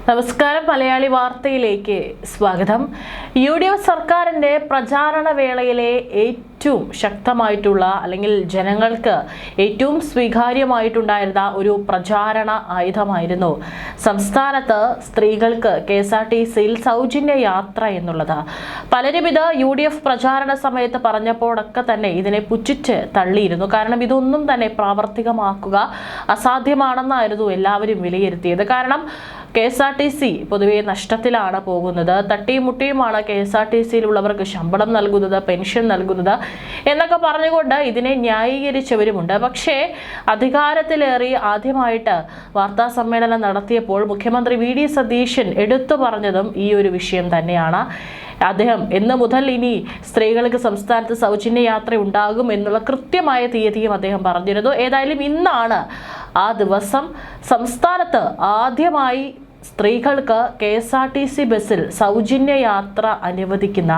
നമസ്കാരം. മലയാളി വാർത്തയിലേക്ക് സ്വാഗതം. UDF സർക്കാരിന്റെ പ്രചാരണ വേളയിലെ ഏറ്റവും ശക്തമായിട്ടുള്ള അല്ലെങ്കിൽ ജനങ്ങൾക്ക് ഏറ്റവും സ്വീകാര്യമായിട്ടുണ്ടായിരുന്ന ഒരു പ്രചാരണ ആയുധമായിരുന്നു സംസ്ഥാനത്ത് സ്ത്രീകൾക്ക് KSRTCയിൽ സൗജന്യ യാത്ര എന്നുള്ളത്. പലരും ഇത് UDF പ്രചാരണ സമയത്ത് പറഞ്ഞപ്പോഴൊക്കെ തന്നെ ഇതിനെ പുച്ഛിച്ച് തള്ളിയിരുന്നു. കാരണം ഇതൊന്നും തന്നെ പ്രാവർത്തികമാക്കുക അസാധ്യമാണെന്നായിരുന്നു എല്ലാവരും വിലയിരുത്തിയത്. കാരണം KSRTC പൊതുവെ നഷ്ടത്തിലാണ് പോകുന്നത്. തട്ടിയും മുട്ടിയുമാണ് KSRTCയിലുള്ളവർക്ക് ശമ്പളം നൽകുന്നത്, പെൻഷൻ നൽകുന്നത് എന്നൊക്കെ പറഞ്ഞുകൊണ്ട് ഇതിനെ ന്യായീകരിച്ചവരുമുണ്ട്. പക്ഷേ അധികാരത്തിലേറി ആദ്യമായിട്ട് വാർത്താ സമ്മേളനം നടത്തിയപ്പോൾ മുഖ്യമന്ത്രി VD സതീശൻ എടുത്തു പറഞ്ഞതും ഈ ഒരു വിഷയം തന്നെയാണ്. അദ്ദേഹം എന്ന് മുതൽ ഇനി സ്ത്രീകൾക്ക് സംസ്ഥാനത്ത് സൗജന്യ യാത്ര ഉണ്ടാകും എന്നുള്ള കൃത്യമായ തീയതിയും അദ്ദേഹം പറഞ്ഞിരുന്നു. ഏതായാലും ഇന്നാണ് ആ ദിവസം. സംസ്ഥാനത്ത് ആദ്യമായി സ്ത്രീകൾക്ക് KSRTC ബസ്സിൽ സൗജന്യ യാത്ര അനുവദിക്കുന്ന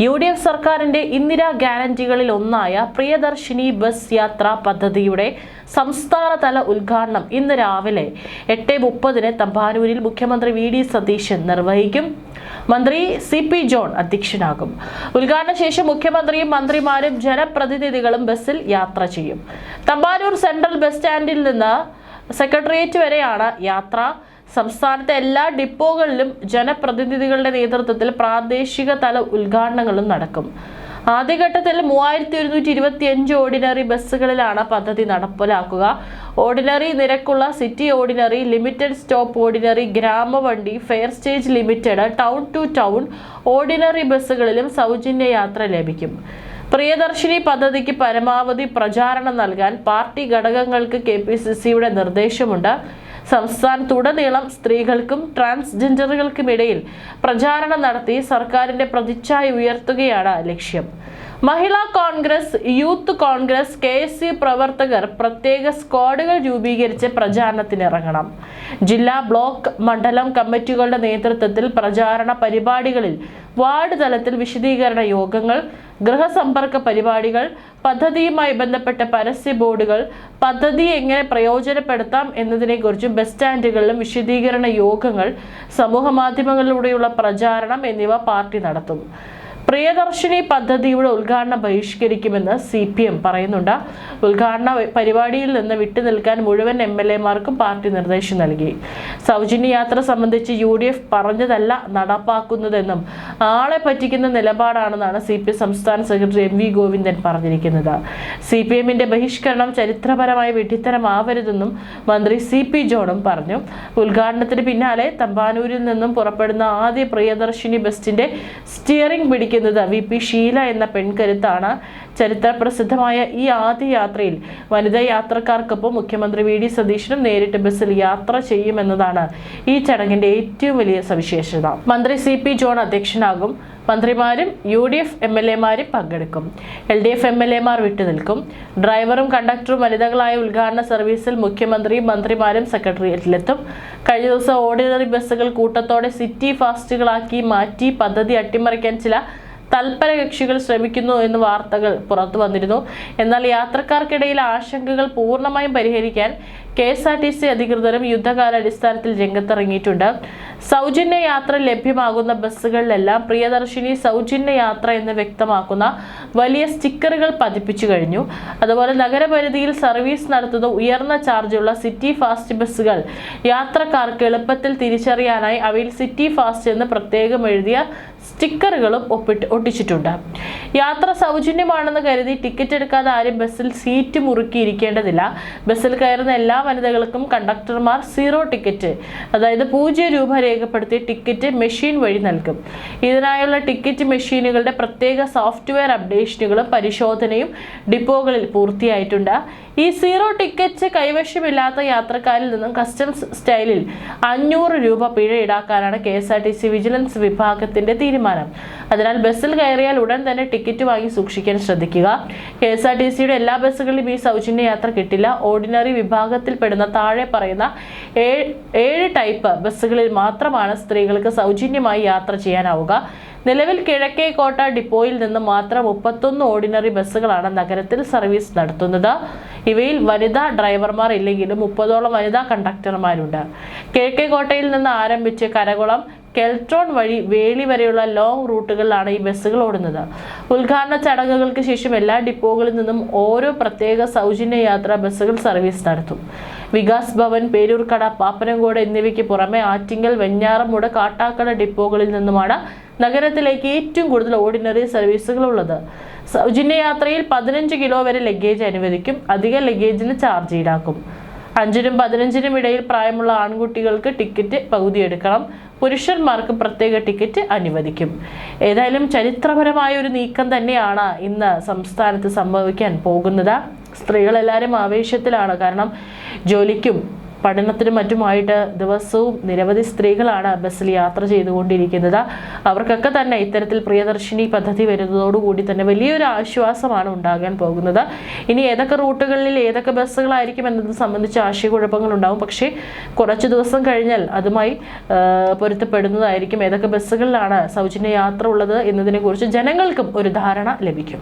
UDF സർക്കാരിന്റെ ഇന്ദിരാ ഗ്യാരണ്ടികളിൽ ഒന്നായ പ്രിയദർശിനി ബസ് യാത്രാ പദ്ധതിയുടെ സംസ്ഥാനതല ഉദ്ഘാടനം ഇന്ന് രാവിലെ 8:30 തമ്പാനൂരിൽ മുഖ്യമന്ത്രി VD സതീശൻ നിർവഹിക്കും. മന്ത്രി CP ജോൺ അധ്യക്ഷനാകും. ഉദ്ഘാടന ശേഷം മുഖ്യമന്ത്രിയും മന്ത്രിമാരും ജനപ്രതിനിധികളും ബസ്സിൽ യാത്ര ചെയ്യും. തമ്പാനൂർ സെൻട്രൽ ബസ് സ്റ്റാൻഡിൽ നിന്ന് സെക്രട്ടേറിയറ്റ് വരെയാണ് യാത്ര. സംസ്ഥാനത്തെ എല്ലാ ഡിപ്പോകളിലും ജനപ്രതിനിധികളുടെ നേതൃത്വത്തിൽ പ്രാദേശിക തല ഉദ്ഘാടനങ്ങളും നടക്കും. ആദ്യഘട്ടത്തിൽ 3125 ഓർഡിനറി ബസ്സുകളിലാണ് പദ്ധതി നടപ്പിലാക്കുക. ഓർഡിനറി നിരക്കുള്ള city ordinary, limited stop ordinary, ഗ്രാമവണ്ടി, fare stage limited, town to town ordinary ബസ്സുകളിലും സൗജന്യ യാത്ര ലഭിക്കും. പ്രിയദർശിനി പദ്ധതിക്ക് പരമാവധി പ്രചാരണം നൽകാൻ പാർട്ടി ഘടകങ്ങൾക്ക് KPCCയുടെ നിർദ്ദേശമുണ്ട്. സംസ്ഥാനത്തുടനീളം സ്ത്രീകൾക്കും ട്രാൻസ്ജെൻഡറുകൾക്കുമിടയിൽ പ്രചാരണം നടത്തി സർക്കാരിന്റെ പ്രതിച്ഛായ ഉയർത്തുകയാണ് ലക്ഷ്യം. മഹിളാ കോൺഗ്രസ്, യൂത്ത് കോൺഗ്രസ്, KSU പ്രവർത്തകർ പ്രത്യേക സ്ക്വാഡുകൾ രൂപീകരിച്ച് പ്രചാരണത്തിനിറങ്ങണം. ജില്ലാ, ബ്ലോക്ക്, മണ്ഡലം കമ്മിറ്റികളുടെ നേതൃത്വത്തിൽ പ്രചാരണ പരിപാടികളിൽ വാർഡ് തലത്തിൽ വിശദീകരണ യോഗങ്ങൾ, ഗൃഹസമ്പർക്ക പരിപാടികൾ, പദ്ധതിയുമായി ബന്ധപ്പെട്ട പരസ്യ ബോർഡുകൾ, പദ്ധതി എങ്ങനെ പ്രയോജനപ്പെടുത്താം എന്നതിനെക്കുറിച്ചും ബസ് സ്റ്റാൻഡുകളിലും വിശദീകരണ യോഗങ്ങൾ, സമൂഹ മാധ്യമങ്ങളിലൂടെയുള്ള പ്രചാരണം എന്നിവ പാർട്ടി നടത്തും. പ്രിയദർശിനി പദ്ധതിയുടെ ഉദ്ഘാടനം ബഹിഷ്കരിക്കുമെന്ന് CPM പറയുന്നുണ്ട്. ഉദ്ഘാടന പരിപാടിയിൽ നിന്ന് വിട്ടുനിൽക്കാൻ മുഴുവൻ MLA-മാർക്കും പാർട്ടി നിർദ്ദേശം നൽകി. സൗജന്യ യാത്ര സംബന്ധിച്ച് UDF പറഞ്ഞതല്ല നടപ്പാക്കുന്നതെന്നും ആളെ പറ്റിക്കുന്ന നിലപാടാണെന്നാണ് CPM സംസ്ഥാന സെക്രട്ടറി MV ഗോവിന്ദൻ പറഞ്ഞിരിക്കുന്നത്. CPM-ന്റെ ബഹിഷ്കരണം ചരിത്രപരമായ വിഡ്ഢിത്തരമാവരുതെന്നും മന്ത്രി CP ജോണും പറഞ്ഞു. ഉദ്ഘാടനത്തിന് പിന്നാലെ തമ്പാനൂരിൽ നിന്നും പുറപ്പെടുന്ന ആദ്യ പ്രിയദർശിനി ബസിന്റെ സ്റ്റിയറിംഗ് പിടിക്കുന്നത് VP ഷീല എന്ന പെൺകരുത്താണ്. ചരിത്ര പ്രസിദ്ധമായ ഈ ആദ്യ യാത്രയിൽ വനിതാ യാത്രക്കാർക്കൊപ്പം മുഖ്യമന്ത്രി VD സതീശനും നേരിട്ട് ബസ്സിൽ യാത്ര ചെയ്യുമെന്നതാണ് ഈ ചടങ്ങിന്റെ ഏറ്റവും വലിയ സവിശേഷത. മന്ത്രി CP ജോൺ അധ്യക്ഷനാകും. മന്ത്രിമാരും UDF MLA-മാരും പങ്കെടുക്കും. LDF MLA-മാർ വിട്ടുനിൽക്കും. ഡ്രൈവറും കണ്ടക്ടറും വനിതകളായ ഉദ്ഘാടന സർവീസിൽ മുഖ്യമന്ത്രിയും മന്ത്രിമാരും സെക്രട്ടേറിയറ്റിലെത്തും. കഴിഞ്ഞ ദിവസം ഓർഡിനറി ബസ്സുകൾ കൂട്ടത്തോടെ സിറ്റി ഫാസ്റ്റുകളാക്കി മാറ്റി പദ്ധതി അട്ടിമറിക്കാൻ ചില തൽപര കക്ഷികൾ ശ്രമിക്കുന്നു എന്ന് വാർത്തകൾ പുറത്തു വന്നിരുന്നു. എന്നാൽ യാത്രക്കാർക്കിടയിൽ ആശങ്കകൾ പൂർണ്ണമായും പരിഹരിക്കാൻ KSRTC അധികൃതരും യുദ്ധകാലാടിസ്ഥാനത്തിൽ രംഗത്തിറങ്ങിയിട്ടുണ്ട്. സൗജന്യ യാത്ര ലഭ്യമാകുന്ന ബസ്സുകളിലെല്ലാം പ്രിയദർശിനി സൗജന്യ യാത്ര എന്ന് വ്യക്തമാക്കുന്ന വലിയ സ്റ്റിക്കറുകൾ പതിപ്പിച്ചു കഴിഞ്ഞു. അതുപോലെ നഗരപരിധിയിൽ സർവീസ് നടത്തുന്ന ഉയർന്ന ചാർജുള്ള സിറ്റി ഫാസ്റ്റ് ബസ്സുകൾ യാത്രക്കാർക്ക് എളുപ്പത്തിൽ തിരിച്ചറിയാനായി അവയിൽ സിറ്റി ഫാസ്റ്റ് എന്ന് പ്രത്യേകം എഴുതിയ സ്റ്റിക്കറുകളും ഒട്ടിച്ചിട്ടുണ്ട്. യാത്ര സൗജന്യമാണെന്ന് കരുതി ടിക്കറ്റ് എടുക്കാതെ ആരും ബസ്സിൽ സീറ്റ് മുറുക്കിയിരിക്കേണ്ടതില്ല. ബസ്സിൽ കയറുന്ന എല്ലാ വനിതകൾക്കും കണ്ടക്ടർമാർ 0 ടിക്കറ്റ്, അതായത് 0 രൂപ രേഖപ്പെടുത്തിയ ടിക്കറ്റ് മെഷീൻ വഴി നൽകും. ഇതിനായുള്ള ടിക്കറ്റ് മെഷീനുകളുടെ പ്രത്യേക സോഫ്റ്റ്വെയർ അപ്ഡേഷനുകളും പരിശോധനയും ഡിപ്പോകളിൽ പൂർത്തിയായിട്ടുണ്ട്. ഈ 0 ടിക്കറ്റ് കൈവശമില്ലാത്ത യാത്രക്കാരിൽ നിന്നും കസ്റ്റംസ് സ്റ്റൈലിൽ 500 രൂപ പിഴ ഈടാക്കാനാണ് KSRTC വിജിലൻസ് വിഭാഗത്തിന്റെ തീരുമാനം. അതിനാൽ ബസ്സിൽ കയറിയാൽ ഉടൻ തന്നെ ടിക്കറ്റ് വാങ്ങി സൂക്ഷിക്കാൻ ശ്രദ്ധിക്കുക. KSRTCയുടെ എല്ലാ ബസ്സുകളിലും ഈ സൗജന്യ യാത്ര കിട്ടില്ല. ഓർഡിനറി വിഭാഗത്തിൽ പെടുന്ന താഴെ പറയുന്ന 7 ടൈപ്പ് ബസ്സുകളിൽ മാത്രമാണ് സ്ത്രീകൾക്ക് സൗജന്യമായി യാത്ര ചെയ്യാനാവുക. നിലവിൽ കിഴക്കേക്കോട്ട ഡിപ്പോയിൽ നിന്ന് മാത്രം 31 ഓർഡിനറി ബസ്സുകളാണ് നഗരത്തിൽ സർവീസ് നടത്തുന്നത്. ഇവയിൽ വനിതാ ഡ്രൈവർമാർ ഇല്ലെങ്കിലും 30ഓളം വനിതാ കണ്ടക്ടർമാരുണ്ട്. കിഴക്കേക്കോട്ടയിൽ നിന്ന് ആരംഭിച്ച് കരകുളം, കെൽട്രോൺ വഴി വേളി വരെയുള്ള ലോങ് റൂട്ടുകളിലാണ് ഈ ബസ്സുകൾ ഓടുന്നത്. ഉദ്ഘാടന ചടങ്ങുകൾക്ക് ശേഷം എല്ലാ ഡിപ്പോകളിൽ നിന്നും ഓരോ പ്രത്യേക സൗജന്യ യാത്രാ ബസ്സുകൾ സർവീസ് നടത്തും. വികാസ് ഭവൻ, പേരൂർക്കട, പാപ്പനംകോട് എന്നിവയ്ക്ക് പുറമെ ആറ്റിങ്ങൽ, വെഞ്ഞാറമൂട്, കാട്ടാക്കട ഡിപ്പോകളിൽ നിന്നുമാണ് നഗരത്തിലേക്ക് ഏറ്റവും കൂടുതൽ ഓർഡിനറി സർവീസുകൾ ഉള്ളത്. സൗജന്യ യാത്രയിൽ 15 കിലോ വരെ ലഗേജ് അനുവദിക്കും. അധിക ലഗേജിന് ചാർജ് ഈടാക്കും. 5നും 15നും ഇടയിൽ പ്രായമുള്ള ആൺകുട്ടികൾക്ക് ടിക്കറ്റ് പകുതി എടുക്കണം. പുരുഷന്മാർക്ക് പ്രത്യേക ടിക്കറ്റ് അനുവദിക്കും. ഏതായാലും ചരിത്രപരമായ ഒരു നീക്കം തന്നെയാണ് ഇന്ന് സംസ്ഥാനത്ത് സംഭവിക്കാൻ പോകുന്നത്. സ്ത്രീകളെല്ലാവരും ആവേശത്തിലാണ്. കാരണം ജോലിക്കും പഠനത്തിനും മറ്റുമായിട്ട് ദിവസവും നിരവധി സ്ത്രീകളാണ് ബസ്സിൽ യാത്ര ചെയ്തുകൊണ്ടിരിക്കുന്നത്. അവർക്കൊക്കെ തന്നെ ഇത്തരത്തിൽ പ്രിയദർശിനി പദ്ധതി വരുന്നതോടുകൂടി തന്നെ വലിയൊരു ആശ്വാസമാണ് ഉണ്ടാകാൻ പോകുന്നത്. ഇനി ഏതൊക്കെ റൂട്ടുകളിൽ ഏതൊക്കെ ബസ്സുകളായിരിക്കും എന്നത് സംബന്ധിച്ച് ആശയക്കുഴപ്പങ്ങൾ ഉണ്ടാവും. പക്ഷേ കുറച്ച് ദിവസം കഴിഞ്ഞാൽ അതുമായി പൊരുത്തപ്പെടുന്നതായിരിക്കും. ഏതൊക്കെ ബസ്സുകളിലാണ് സൗജന്യ യാത്ര ഉള്ളത് എന്നതിനെക്കുറിച്ച് ജനങ്ങൾക്കും ഒരു ധാരണ ലഭിക്കും.